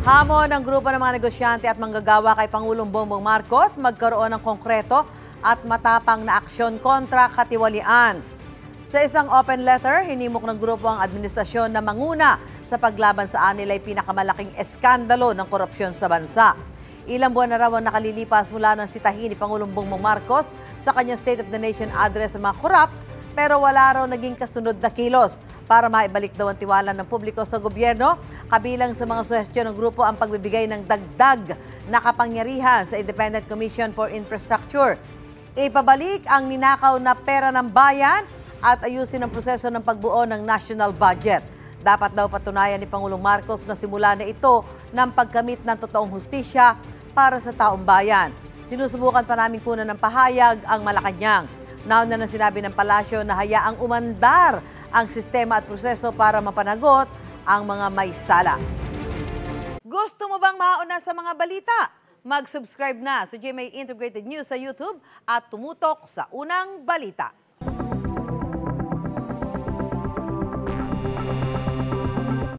Hamon ng grupo ng mga negosyante at manggagawa kay Pangulong Bongbong Marcos magkaroon ng konkreto at matapang na aksyon kontra katiwalian. Sa isang open letter, hinimok ng grupo ang administrasyon na manguna sa paglaban sa anilay pinakamalaking eskandalo ng korupsyon sa bansa. Ilang buwan na raw ang nakalilipas mula ng sitahin ni Pangulong Bongbong Marcos sa kanyang State of the Nation address sa mga korap, pero wala raw naging kasunod na kilos para maibalik daw ang tiwala ng publiko sa gobyerno. Kabilang sa mga suhestyon ng grupo ang pagbibigay ng dagdag na kapangyarihan sa Independent Commission for Infrastructure. Ipabalik ang ninakaw na pera ng bayan at ayusin ang proseso ng pagbuo ng national budget. Dapat daw patunayan ni Pangulong Marcos na simula na ito ng pagkamit ng totoong hustisya para sa taong bayan. Sinusubukan pa namin kunan ng pahayag ang Malacanang. Nauna na sinabi ng palasyo na hayaang umandar ang sistema at proseso para mapanagot ang mga may sala. Gusto mo bang mauna sa mga balita? Mag-subscribe na sa GMA Integrated News sa YouTube at tumutok sa unang balita.